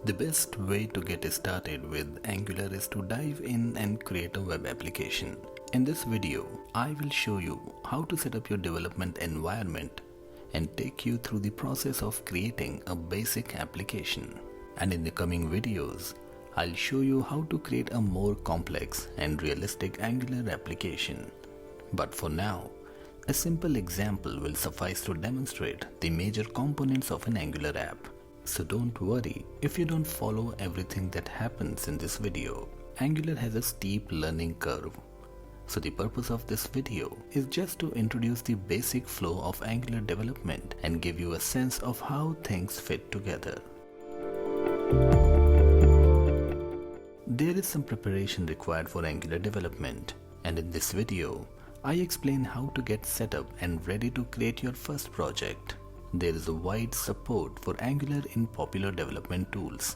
The best way to get started with Angular is to dive in and create a web application. In this video, I will show you how to set up your development environment and take you through the process of creating a basic application. And in the coming videos, I'll show you how to create a more complex and realistic Angular application. But for now, a simple example will suffice to demonstrate the major components of an Angular app. So don't worry if you don't follow everything that happens in this video. Angular has a steep learning curve. So the purpose of this video is just to introduce the basic flow of Angular development and give you a sense of how things fit together. There is some preparation required for Angular development, and in this video, I explain how to get set up and ready to create your first project. There is a wide support for Angular in popular development tools,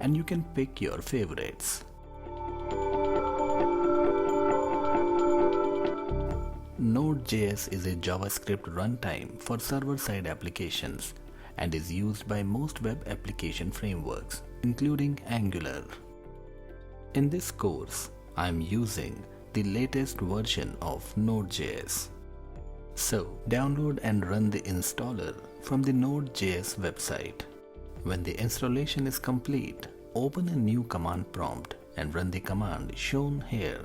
and you can pick your favorites. Node.js is a JavaScript runtime for server-side applications and is used by most web application frameworks, including Angular. In this course, I am using the latest version of Node.js. So, download and run the installer from the Node.js website. When the installation is complete, open a new command prompt and run the command shown here.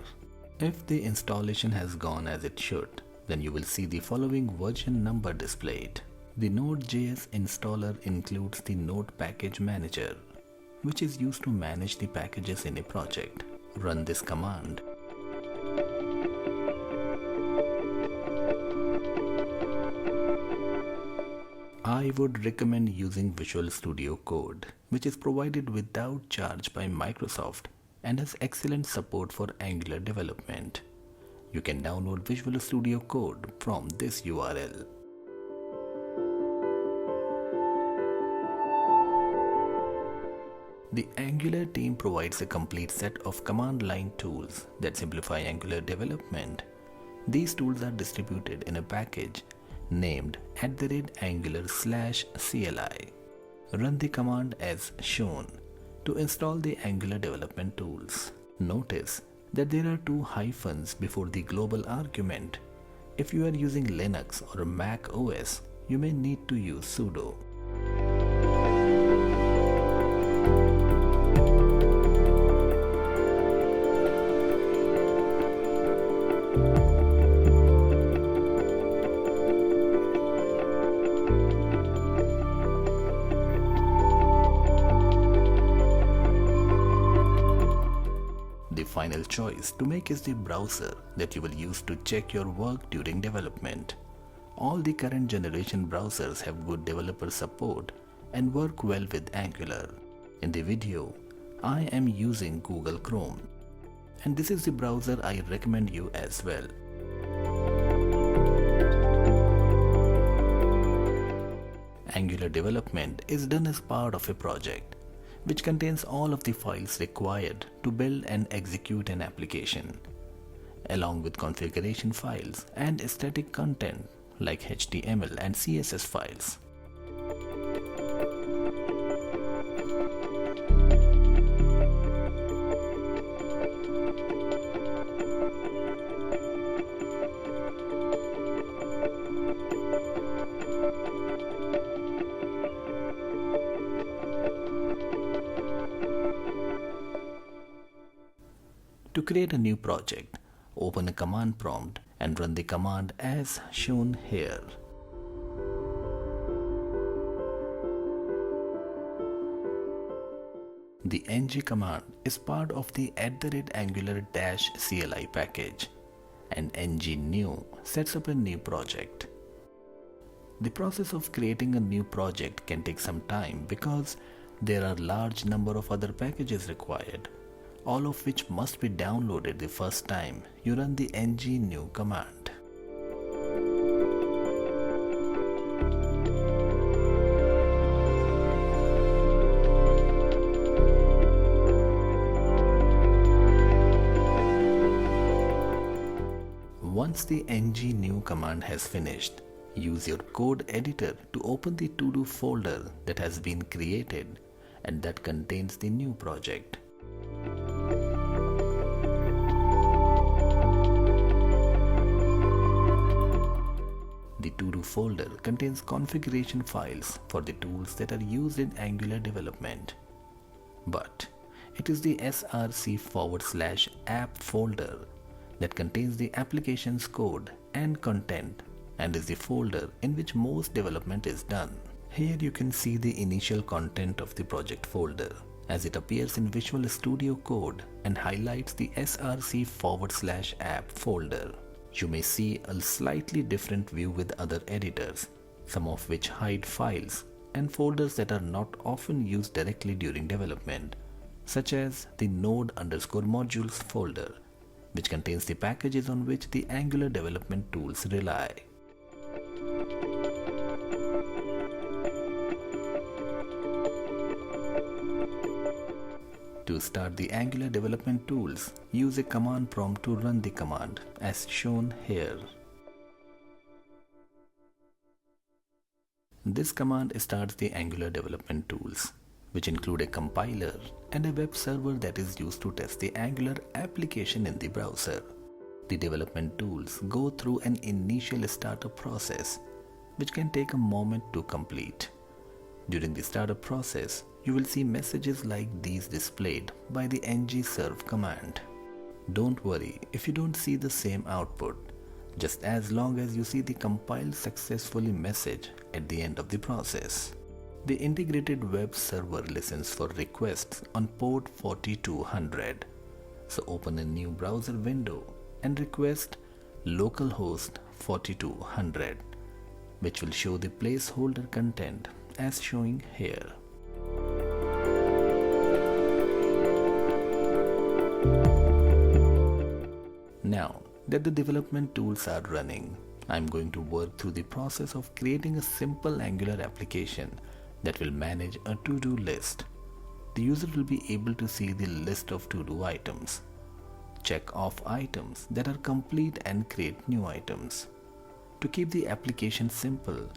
If the installation has gone as it should, then you will see the following version number displayed. The Node.js installer includes the Node Package Manager, which is used to manage the packages in a project. Run this command. I would recommend using Visual Studio Code, which is provided without charge by Microsoft and has excellent support for Angular development. You can download Visual Studio Code from this URL. The Angular team provides a complete set of command line tools that simplify Angular development. These tools are distributed in a package named @angular/CLI. Run the command as shown to install the Angular development tools. Notice that there are two hyphens before the global argument. If you are using Linux or Mac OS, you may need to use sudo. The final choice to make is the browser that you will use to check your work during development. All the current generation browsers have good developer support and work well with Angular. In the video, I am using Google Chrome, and this is the browser I recommend you as well. Angular development is done as part of a project, which contains all of the files required to build and execute an application, along with configuration files and static content like HTML and CSS files. To create a new project, open a command prompt and run the command as shown here. The ng command is part of the @angular-CLI package, and ng-new sets up a new project. The process of creating a new project can take some time because there are large number of other packages required, all of which must be downloaded the first time you run the ng-new command. Once the ng-new command has finished, use your code editor to open the to-do folder that has been created and that contains the new project. The to-do folder contains configuration files for the tools that are used in Angular development. But it is the src/app folder that contains the application's code and content and is the folder in which most development is done. Here you can see the initial content of the project folder as it appears in Visual Studio Code and highlights the src/app folder. You may see a slightly different view with other editors, some of which hide files and folders that are not often used directly during development, such as the node_modules folder, which contains the packages on which the Angular development tools rely. To start the Angular development tools, use a command prompt to run the command as shown here. This command starts the Angular development tools, which include a compiler and a web server that is used to test the Angular application in the browser. The development tools go through an initial startup process, which can take a moment to complete. During the startup process, you will see messages like these displayed by the ngserve command. Don't worry if you don't see the same output, just as long as you see the compiled successfully message at the end of the process. The integrated web server listens for requests on port 4200. So open a new browser window and request localhost 4200, which will show the placeholder content as showing here. Now that the development tools are running, I'm going to work through the process of creating a simple Angular application that will manage a to-do list. The user will be able to see the list of to-do items, check off items that are complete and create new items. To keep the application simple,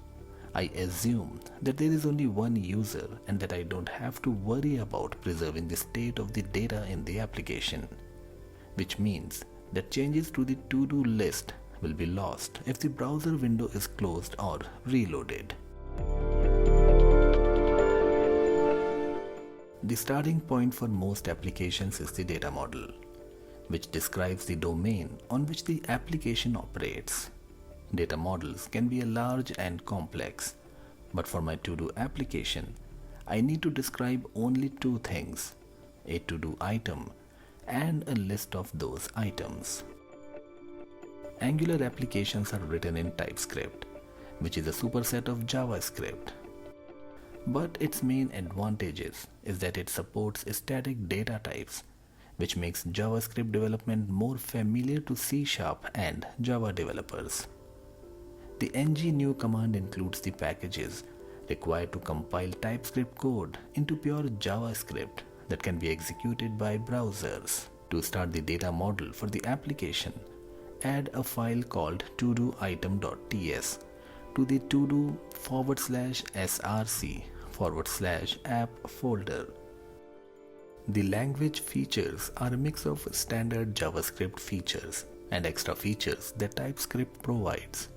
I assume that there is only one user and that I don't have to worry about preserving the state of the data in the application, which means that changes to the to-do list will be lost if the browser window is closed or reloaded. The starting point for most applications is the data model, which describes the domain on which the application operates. Data models can be large and complex, but for my to-do application, I need to describe only two things: a to-do item and a list of those items. Angular applications are written in TypeScript, which is a superset of JavaScript. But its main advantages is that it supports static data types, which makes JavaScript development more familiar to C# and Java developers. The ng-new command includes the packages required to compile TypeScript code into pure JavaScript that can be executed by browsers. To start the data model for the application, add a file called todo_item.ts to the todo/src/app folder. The language features are a mix of standard JavaScript features and extra features that TypeScript provides.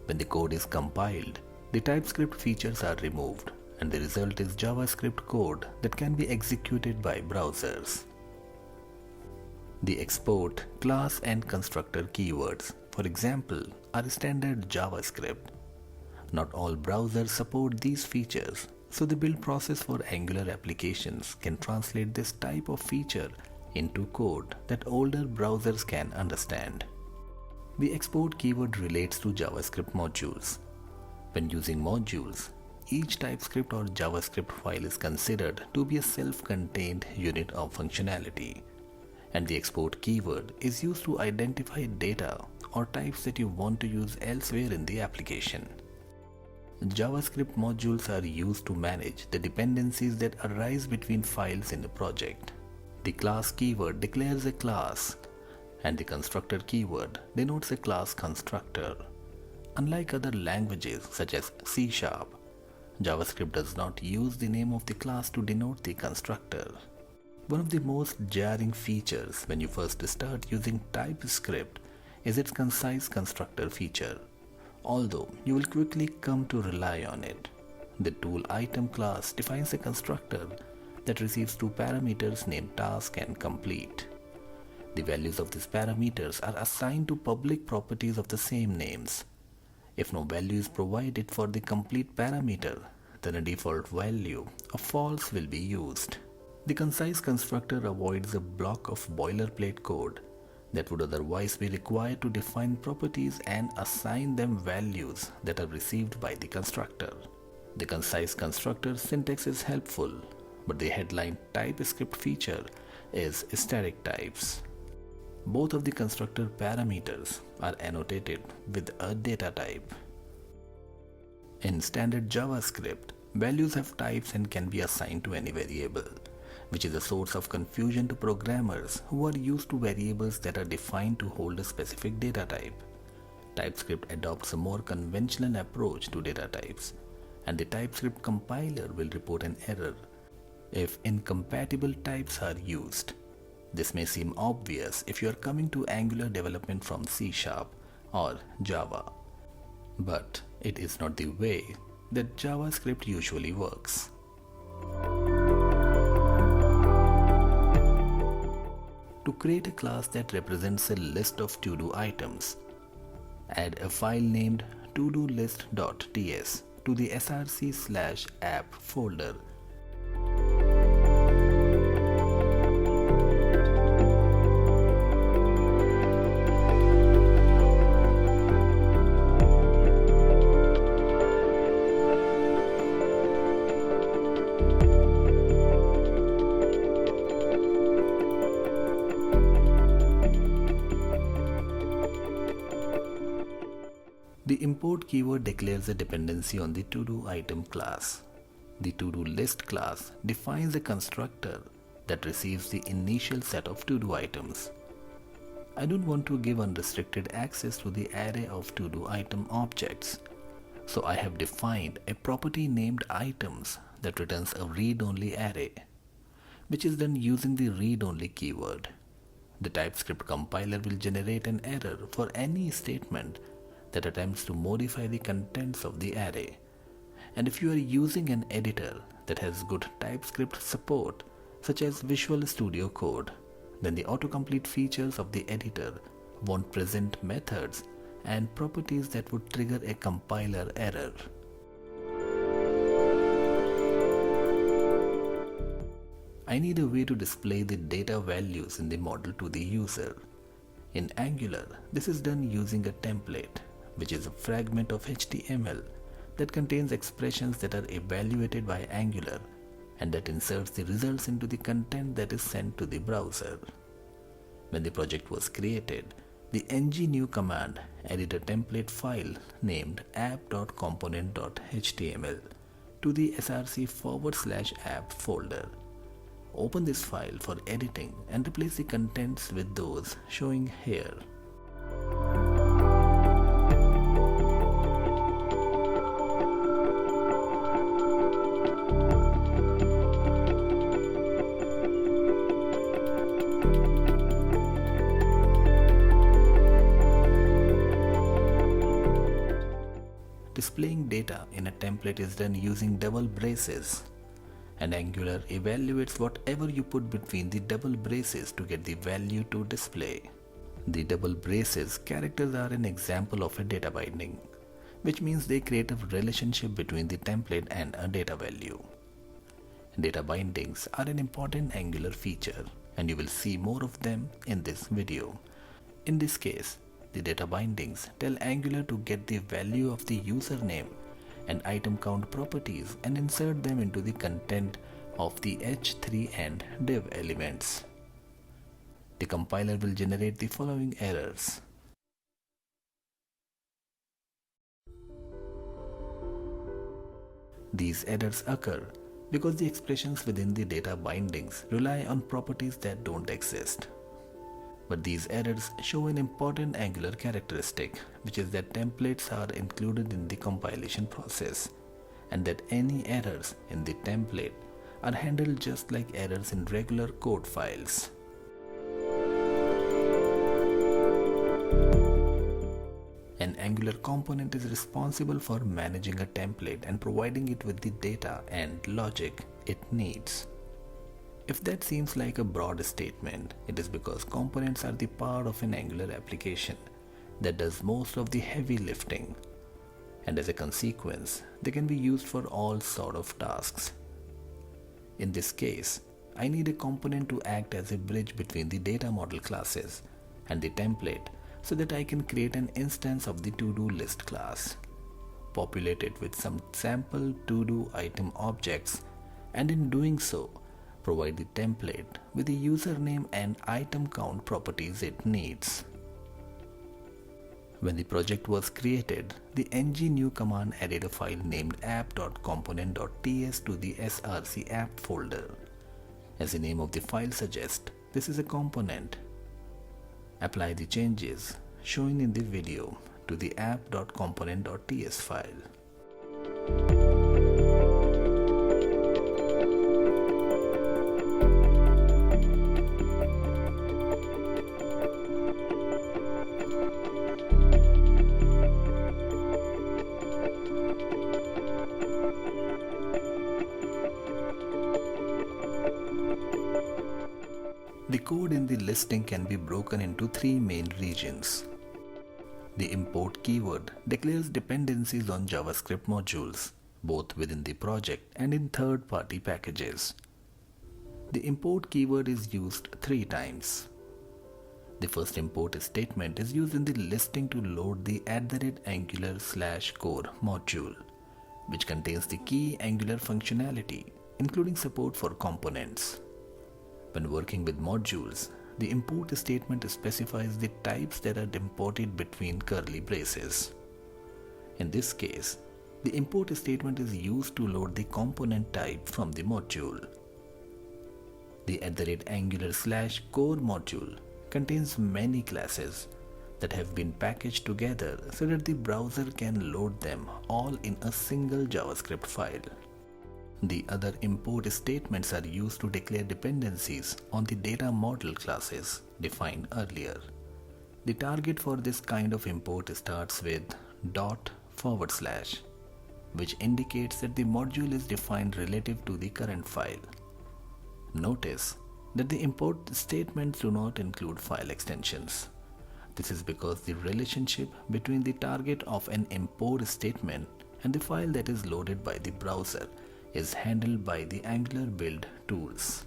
When the code is compiled, the TypeScript features are removed, and the result is JavaScript code that can be executed by browsers. The export, class and constructor keywords, for example, are standard JavaScript. Not all browsers support these features, so the build process for Angular applications can translate this type of feature into code that older browsers can understand. The export keyword relates to JavaScript modules. When using modules, each TypeScript or JavaScript file is considered to be a self-contained unit of functionality, and the export keyword is used to identify data or types that you want to use elsewhere in the application. JavaScript modules are used to manage the dependencies that arise between files in a project. The class keyword declares a class, and the constructor keyword denotes a class constructor. Unlike other languages such as C#, JavaScript does not use the name of the class to denote the constructor. One of the most jarring features when you first start using TypeScript is its concise constructor feature, although you will quickly come to rely on it. The tool item class defines a constructor that receives two parameters named task and complete. The values of these parameters are assigned to public properties of the same names. If no value is provided for the complete parameter, then a default value of false will be used. The concise constructor avoids a block of boilerplate code that would otherwise be required to define properties and assign them values that are received by the constructor. The concise constructor syntax is helpful, but the headline TypeScript feature is static types. Both of the constructor parameters are annotated with a data type. In standard JavaScript, values have types and can be assigned to any variable, which is a source of confusion to programmers who are used to variables that are defined to hold a specific data type. TypeScript adopts a more conventional approach to data types, and the TypeScript compiler will report an error if incompatible types are used. This may seem obvious if you are coming to Angular development from C# or Java, but it is not the way that JavaScript usually works. To create a class that represents a list of to-do items, add a file named todolist.ts to the src/app folder. The import keyword declares a dependency on the to-do item class. The to-do list class defines a constructor that receives the initial set of to-do items. I don't want to give unrestricted access to the array of to-do item objects, so I have defined a property named items that returns a read-only array, which is done using the read-only keyword. The TypeScript compiler will generate an error for any statement that attempts to modify the contents of the array. And if you are using an editor that has good TypeScript support, such as Visual Studio Code, then the autocomplete features of the editor won't present methods and properties that would trigger a compiler error. I need a way to display the data values in the model to the user. In Angular, this is done using a template, which is a fragment of HTML that contains expressions that are evaluated by Angular and that inserts the results into the content that is sent to the browser. When the project was created, the ng-new command added a template file named app.component.html to the src/app folder. Open this file for editing and replace the contents with those showing here. Displaying data in a template is done using double braces, and Angular evaluates whatever you put between the double braces to get the value to display. The double braces characters are an example of a data binding, which means they create a relationship between the template and a data value. Data bindings are an important Angular feature, and you will see more of them in this video. In this case, the data bindings tell Angular to get the value of the username and item count properties and insert them into the content of the h3 and div elements. The compiler will generate the following errors. These errors occur because the expressions within the data bindings rely on properties that don't exist. But these errors show an important Angular characteristic, which is that templates are included in the compilation process, and that any errors in the template are handled just like errors in regular code files. An Angular component is responsible for managing a template and providing it with the data and logic it needs. If that seems like a broad statement, it is because components are the part of an Angular application that does most of the heavy lifting, and as a consequence, they can be used for all sort of tasks. In this case, I need a component to act as a bridge between the data model classes and the template so that I can create an instance of the to-do list class, populate it with some sample to-do item objects, and in doing so, provide the template with the username and item count properties it needs. When the project was created, the ng-new command added a file named app.component.ts to the src app folder. As the name of the file suggests, this is a component. Apply the changes shown in the video to the app.component.ts file. The code in the listing can be broken into three main regions. The import keyword declares dependencies on JavaScript modules, both within the project and in third-party packages. The import keyword is used 3 times. The first import statement is used in the listing to load the @Angular/core module, which contains the key Angular functionality, including support for components. When working with modules, the import statement specifies the types that are imported between curly braces. In this case, the import statement is used to load the component type from the module. The @Angular/core module contains many classes that have been packaged together so that the browser can load them all in a single JavaScript file. The other import statements are used to declare dependencies on the data model classes defined earlier. The target for this kind of import starts with ./, which indicates that the module is defined relative to the current file. Notice that the import statements do not include file extensions. This is because the relationship between the target of an import statement and the file that is loaded by the browser is handled by the Angular build tools.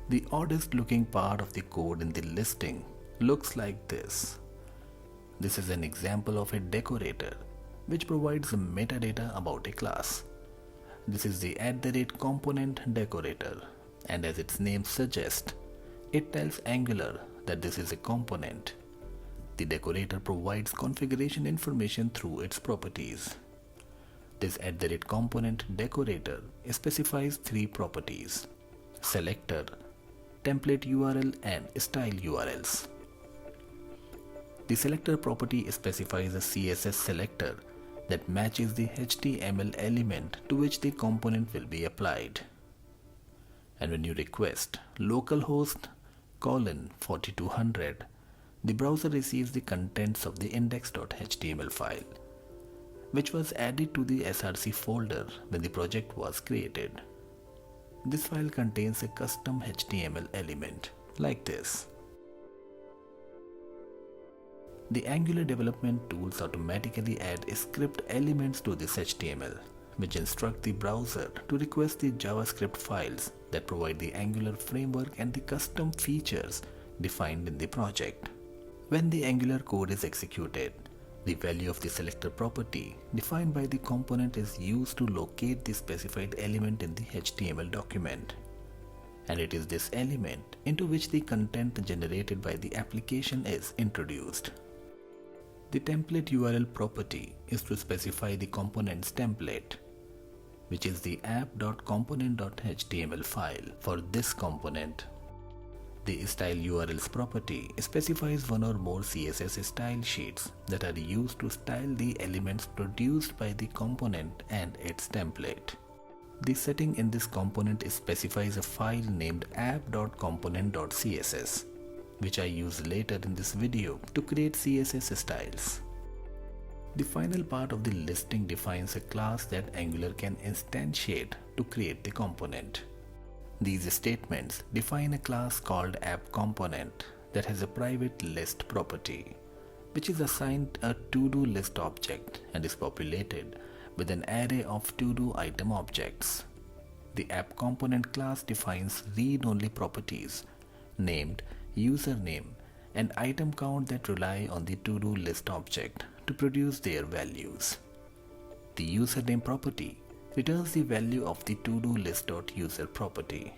The oddest looking part of the code in the listing looks like this. This is an example of a decorator which provides metadata about a class. This is the @component decorator, and as its name suggests, it tells Angular that this is a component. The decorator provides configuration information through its properties. This @component decorator specifies 3 properties: selector, template URL, and style URLs. The selector property specifies a CSS selector that matches the HTML element to which the component will be applied. And when you request localhost :4200, the browser receives the contents of the index.html file, which was added to the src folder when the project was created. This file contains a custom HTML element like this. The Angular development tools automatically add script elements to this HTML, which instruct the browser to request the JavaScript files that provide the Angular framework and the custom features defined in the project. When the Angular code is executed, the value of the selector property defined by the component is used to locate the specified element in the HTML document. And it is this element into which the content generated by the application is introduced. The template URL property is to specify the component's template, which is the app.component.html file for this component. The style URLs property specifies one or more CSS style sheets that are used to style the elements produced by the component and its template. The setting in this component specifies a file named app.component.css, which I use later in this video to create CSS styles. The final part of the listing defines a class that Angular can instantiate to create the component. These statements define a class called app_component that has a private list property, which is assigned a to-do list object and is populated with an array of to-do item objects. The app_component class defines read-only properties named username and item count that rely on the to-do list object to produce their values. The username property returns the value of the to-do list.user property,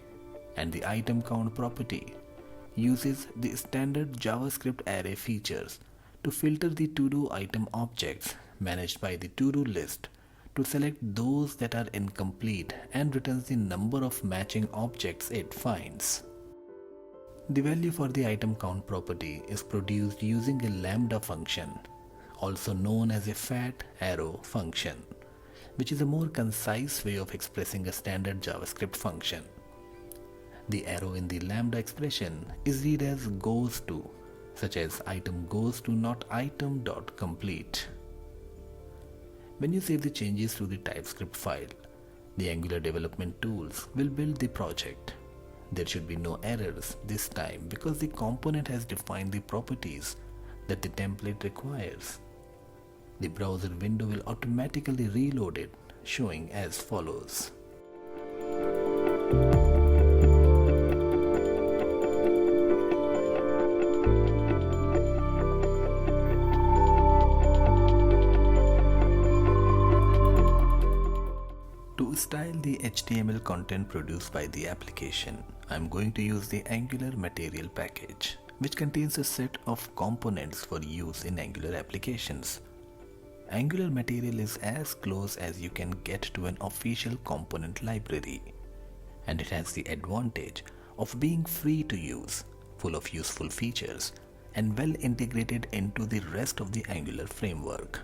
and the item count property uses the standard JavaScript array features to filter the to-do item objects managed by the to-do list to select those that are incomplete and returns the number of matching objects it finds. The value for the item count property is produced using a lambda function, also known as a fat arrow function, which is a more concise way of expressing a standard JavaScript function. The arrow in the lambda expression is read as goes to, such as item goes to not item.complete. When you save the changes to the TypeScript file, the Angular development tools will build the project. There should be no errors this time because the component has defined the properties that the template requires. The browser window will automatically reload it, showing as follows. To style the HTML content produced by the application, I am going to use the Angular Material package, which contains a set of components for use in Angular applications. Angular Material is as close as you can get to an official component library, and it has the advantage of being free to use, full of useful features, and well integrated into the rest of the Angular framework.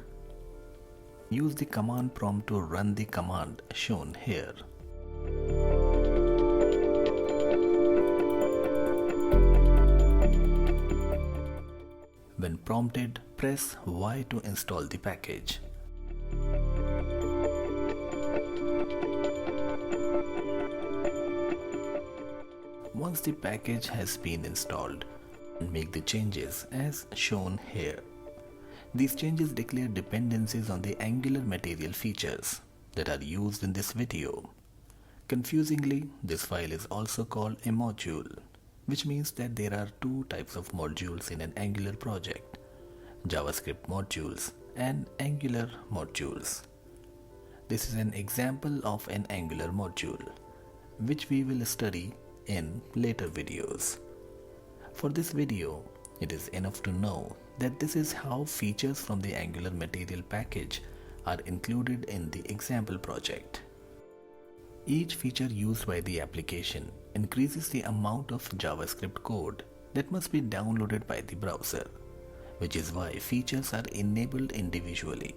Use the command prompt to run the command shown here. When prompted, press Y to install the package. Once the package has been installed, make the changes as shown here. These changes declare dependencies on the Angular Material features that are used in this video. Confusingly, this file is also called a module, which means that there are two types of modules in an Angular project: JavaScript modules and Angular modules. This is an example of an Angular module, which we will study in later videos. For this video, it is enough to know that this is how features from the Angular Material package are included in the example project. Each feature used by the application increases the amount of JavaScript code that must be downloaded by the browser, which is why features are enabled individually.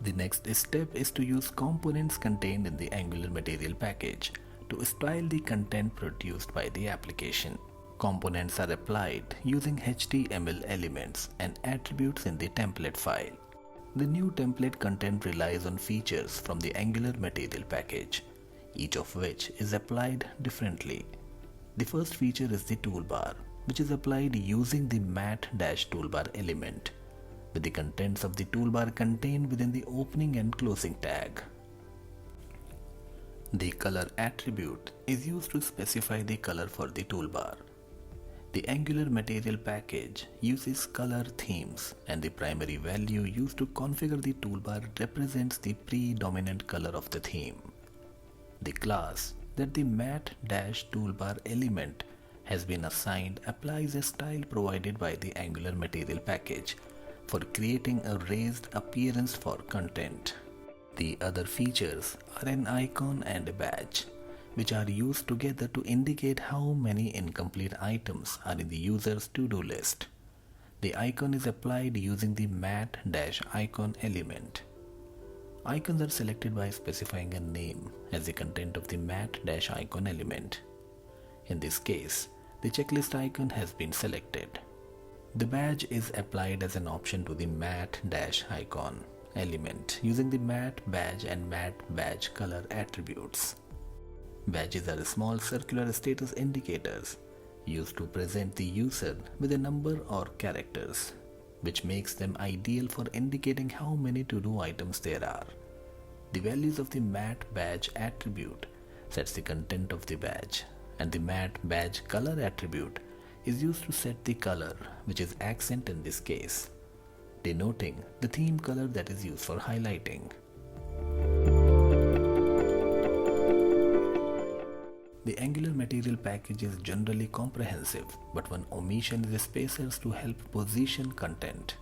The next step is to use components contained in the Angular Material package to style the content produced by the application. Components are applied using HTML elements and attributes in the template file. The new template content relies on features from the Angular Material package, each of which is applied differently. The first feature is the toolbar, which is applied using the mat-toolbar element, with the contents of the toolbar contained within the opening and closing tag. The color attribute is used to specify the color for the toolbar. The Angular Material package uses color themes, and the primary value used to configure the toolbar represents the predominant color of the theme. The class that the matte dash toolbar element has been assigned applies a style provided by the Angular material package for creating a raised appearance for content. The other features are an icon and a badge, which are used together to indicate how many incomplete items are in the user's to-do list. The icon is applied using the matte dash icon element. Icons are selected by specifying a name as the content of the matte dash icon element. In this case, the checklist icon has been selected. The badge is applied as an option to the matte dash icon element using the matte badge and matte badge color attributes. Badges are small circular status indicators used to present the user with a number or characters, which makes them ideal for indicating how many to-do items there are. The values of the matte badge attribute sets the content of the badge, and the matte badge color attribute is used to set the color, which is accent in this case, denoting the theme color that is used for highlighting. The Angular material package is generally comprehensive, but one omission is spacers to help position content.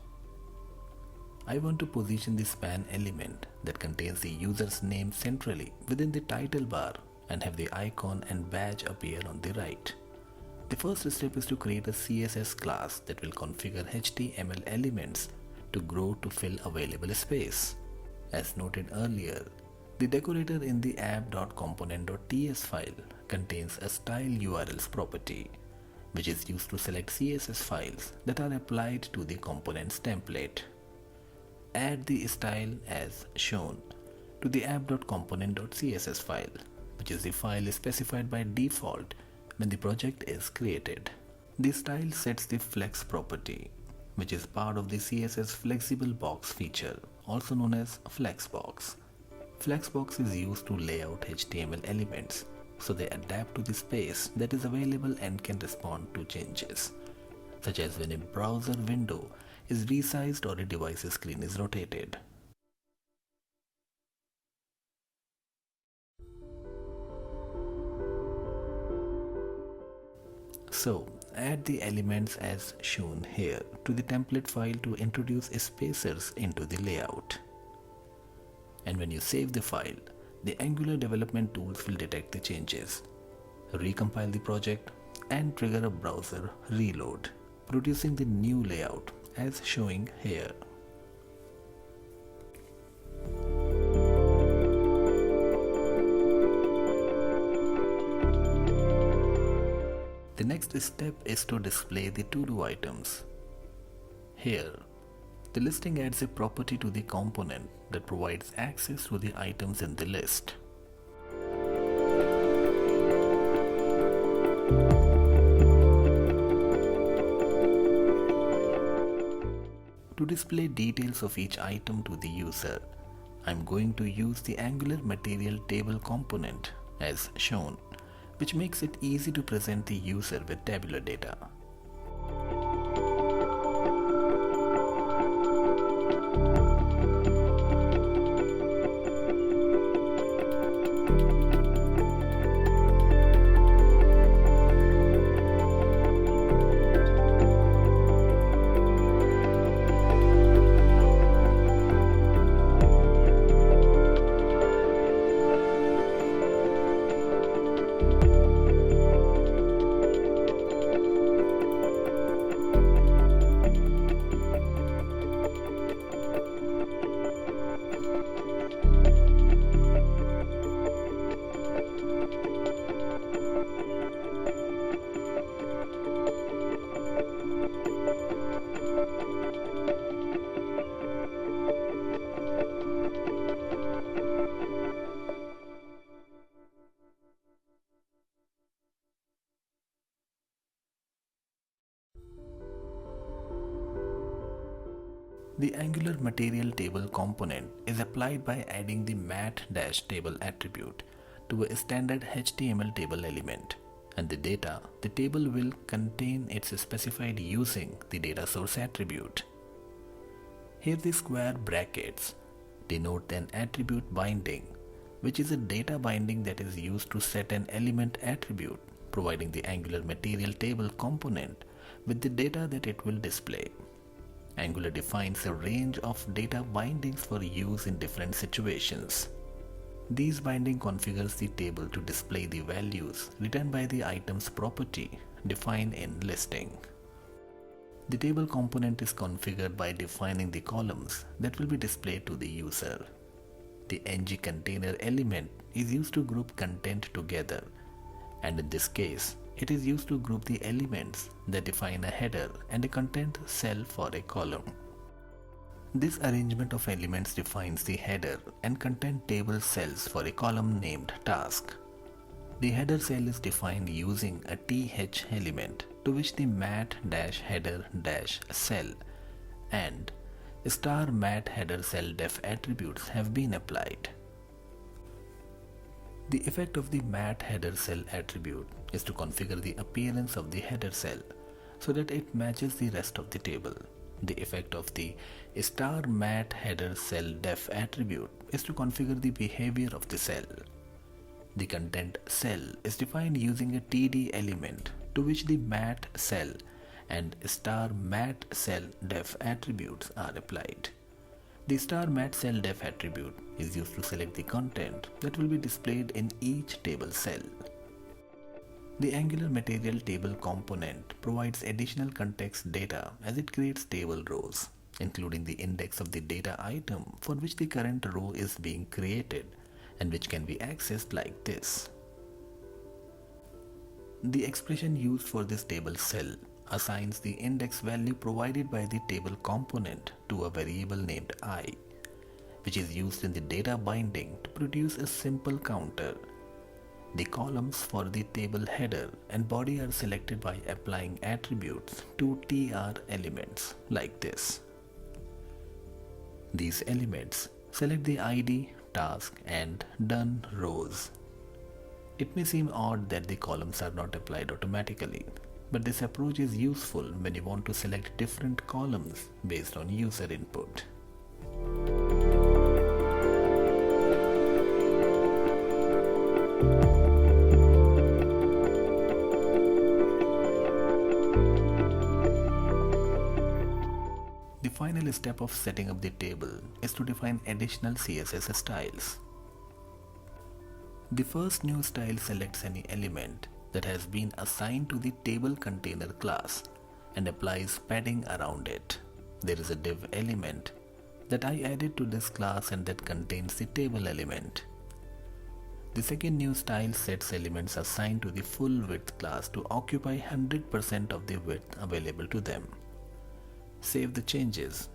I want to position the span element that contains the user's name centrally within the title bar and have the icon and badge appear on the right. The first step is to create a CSS class that will configure HTML elements to grow to fill available space. As noted earlier, the decorator in the app.component.ts file contains a style URLs property, which is used to select CSS files that are applied to the components template. Add the style as shown to the app.component.css file, which is the file specified by default when the project is created. The style sets the flex property, which is part of the CSS flexible box feature, also known as Flexbox. Flexbox is used to lay out HTML elements so they adapt to the space that is available and can respond to changes, such as when a browser window is resized or a device's screen is rotated. So, add the elements as shown here to the template file to introduce spacers into the layout. And when you save the file, the Angular development tools will detect the changes, recompile the project, and trigger a browser reload, producing the new layout as showing here. The next step is to display the to-do items. Here, the listing adds a property to the component that provides access to the items in the list. To display details of each item to the user, I'm going to use the Angular material table component as shown, which makes it easy to present the user with tabular data. The Angular material table component is applied by adding the matte-table attribute to a standard HTML table element, and the data the table will contain is specified using the data source attribute. Here the square brackets denote an attribute binding which is a data binding that is used to set an element attribute, providing the Angular material table component with the data that it will display. Angular defines a range of data bindings for use in different situations. These binding configures the table to display the values returned by the items property defined in listing. The table component is configured by defining the columns that will be displayed to the user. The ng-container element is used to group content together, and in this case, it is used to group the elements that define a header and a content cell for a column. This arrangement of elements defines the header and content table cells for a column named task. The header cell is defined using a th element to which the mat-header-cell and star mat header cell def attributes have been applied. The effect of the mat header cell attribute is to configure the appearance of the header cell so that it matches the rest of the table. The effect of the star mat header cell def attribute is to configure the behavior of the cell. The content cell is defined using a td element to which the mat cell and star mat cell def attributes are applied. The star mat cell def attribute is used to select the content that will be displayed in each table cell. The Angular material table component provides additional context data as it creates table rows, including the index of the data item for which the current row is being created and which can be accessed like this. The expression used for this table cell assigns the index value provided by the table component to a variable named I, which is used in the data binding to produce a simple counter. The columns for the table header and body are selected by applying attributes to tr elements like this. These elements select the ID, task, and done rows. It may seem odd that the columns are not applied automatically, but this approach is useful when you want to select different columns based on user input. The final step of setting up the table is to define additional CSS styles. The first new style selects any element that has been assigned to the table container class and applies padding around it. There is a div element that I added to this class and that contains the table element. The second new style sets elements assigned to the full width class to occupy 100% of the width available to them. Save the changes,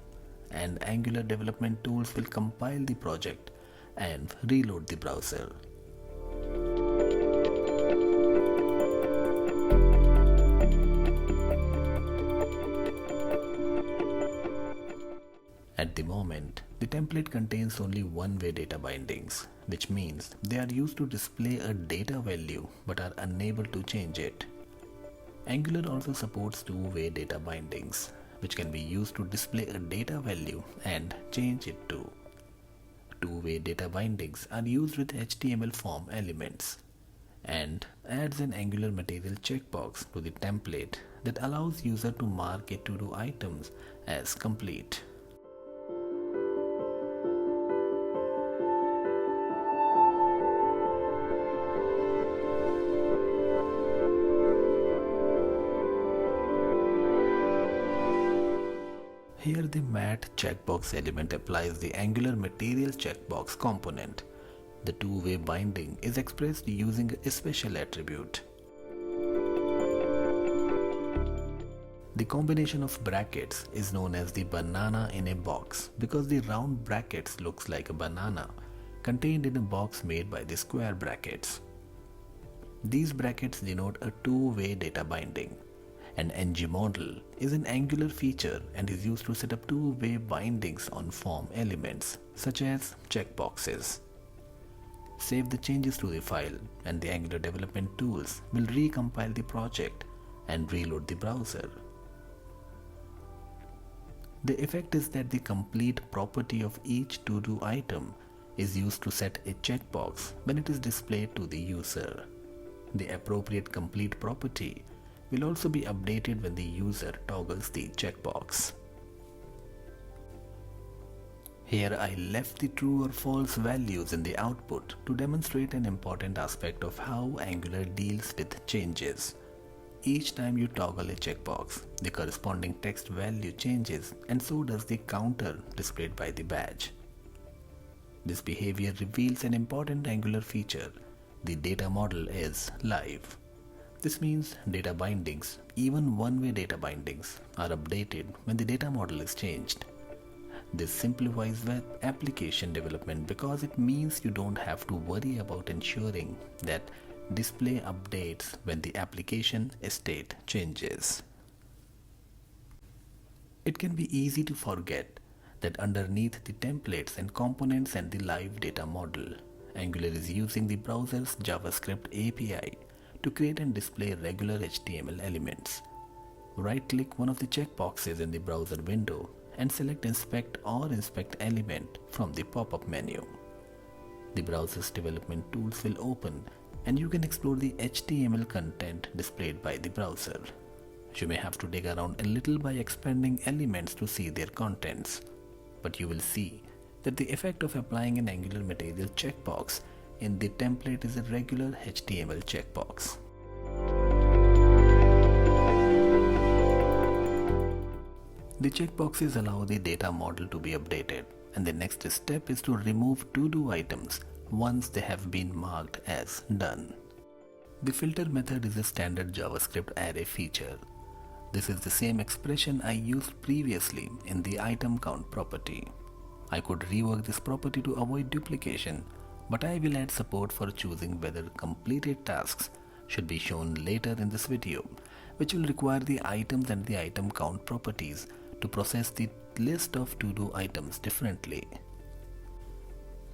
and Angular Development Tools will compile the project and reload the browser. At the moment, the template contains only one-way data bindings, which means they are used to display a data value but are unable to change it. Angular also supports two-way data bindings, which can be used to display a data value and change it too. Two-way data bindings are used with HTML form elements and adds an Angular material checkbox to the template that allows user to mark a to-do items as complete. Here the mat checkbox element applies the Angular material checkbox component. The two-way binding is expressed using a special attribute. The combination of brackets is known as the banana in a box because the round brackets looks like a banana contained in a box made by the square brackets. These brackets denote a two-way data binding. An ng-model is an Angular feature and is used to set up two-way bindings on form elements such as checkboxes. Save the changes to the file and the Angular Development Tools will recompile the project and reload the browser. The effect is that the complete property of each to-do item is used to set a checkbox when it is displayed to the user. The appropriate complete property will also be updated when the user toggles the checkbox. Here I left the true or false values in the output to demonstrate an important aspect of how Angular deals with changes. Each time you toggle a checkbox, the corresponding text value changes, and so does the counter displayed by the badge. This behavior reveals an important Angular feature. The data model is live. This means data bindings, even one-way data bindings, are updated when the data model is changed. This simplifies web application development because it means you don't have to worry about ensuring that display updates when the application state changes. It can be easy to forget that underneath the templates and components and the live data model, Angular is using the browser's JavaScript API to create and display regular HTML elements. Right-click one of the checkboxes in the browser window and select Inspect or Inspect Element from the pop-up menu. The browser's development tools will open and you can explore the HTML content displayed by the browser. You may have to dig around a little by expanding elements to see their contents, but you will see that the effect of applying an Angular Material checkbox in the template is a regular HTML checkbox. The checkboxes allow the data model to be updated, and the next step is to remove to-do items once they have been marked as done. The filter method is a standard JavaScript array feature. This is the same expression I used previously in the item count property. I could rework this property to avoid duplication, but I will add support for choosing whether completed tasks should be shown later in this video, which will require the items and the item count properties to process the list of to-do items differently.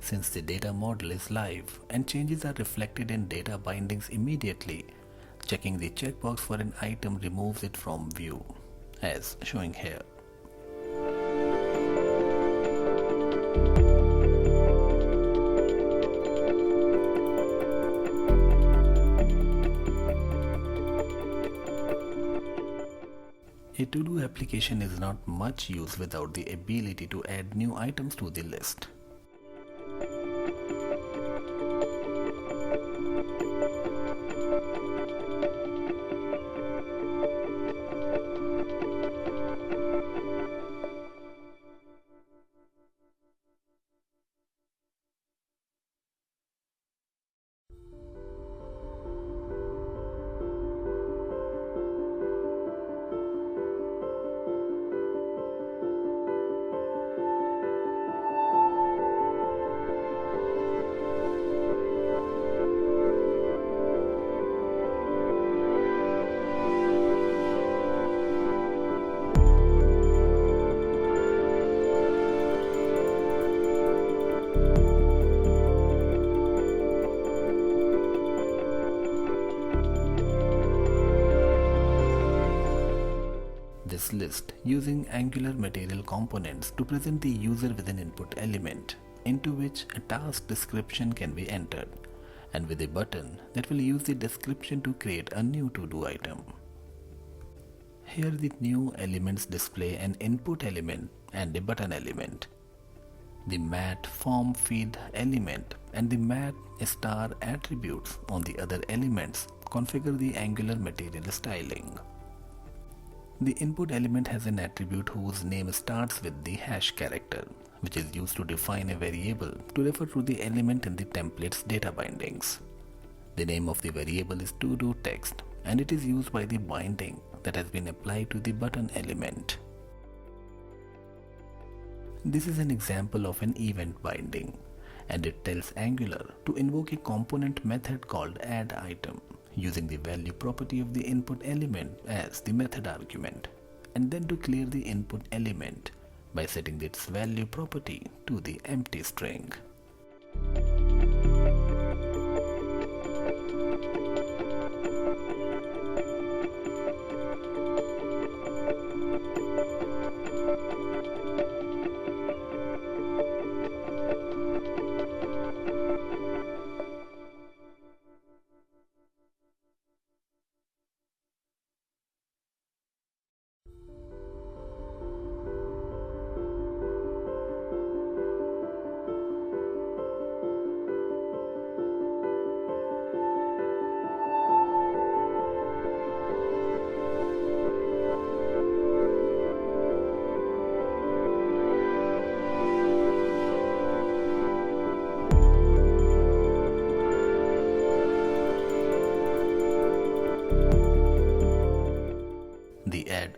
Since the data model is live and changes are reflected in data bindings immediately, checking the checkbox for an item removes it from view, as showing here. A to-do application is not much use without the ability to add new items to the list. This list using Angular Material components to present the user with an input element into which a task description can be entered, and with a button that will use the description to create a new to-do item. Here the new elements display an input element and a button element. The mat form feed element and the mat star attributes on the other elements configure the Angular Material styling. The input element has an attribute whose name starts with the hash character, which is used to define a variable to refer to the element in the template's data bindings. The name of the variable is to-do text, and it is used by the binding that has been applied to the button element. This is an example of an event binding, and it tells Angular to invoke a component method called addItem, using the value property of the input element as the method argument, and then to clear the input element by setting its value property to the empty string.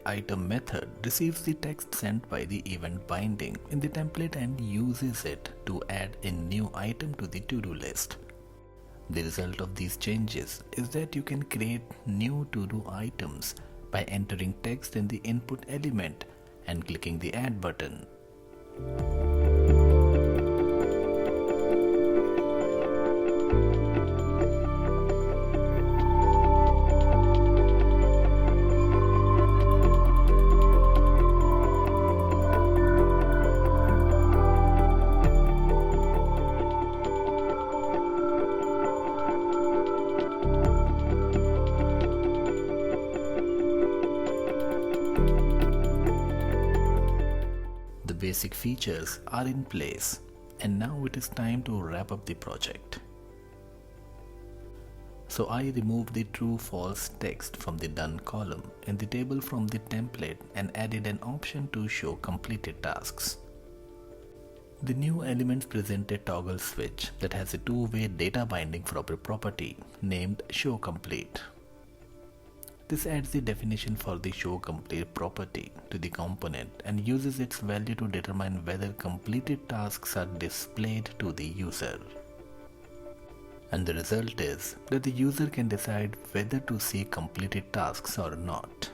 getItem method receives the text sent by the event binding in the template and uses it to add a new item to the to-do list. The result of these changes is that you can create new to-do items by entering text in the input element and clicking the add button. The basic features are in place, and now it is time to wrap up the project. So I removed the true/false text from the done column in the table from the template and added an option to show completed tasks. The new elements present a toggle switch that has a two-way data binding property named showComplete. This adds the definition for the showComplete property to the component and uses its value to determine whether completed tasks are displayed to the user. And the result is that the user can decide whether to see completed tasks or not.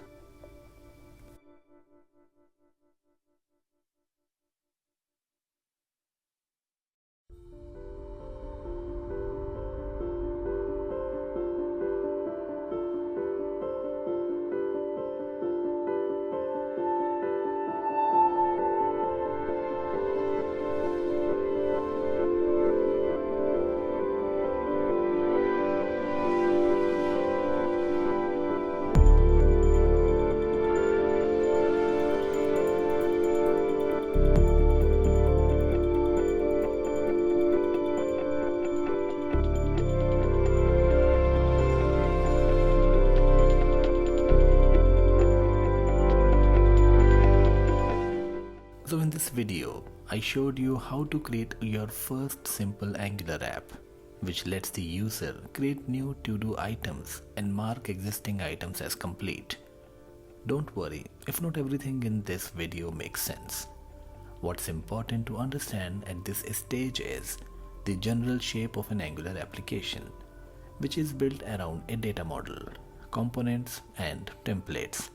So in this video, I showed you how to create your first simple Angular app, which lets the user create new to-do items and mark existing items as complete. Don't worry if not everything in this video makes sense. What's important to understand at this stage is the general shape of an Angular application, which is built around a data model, components, and templates.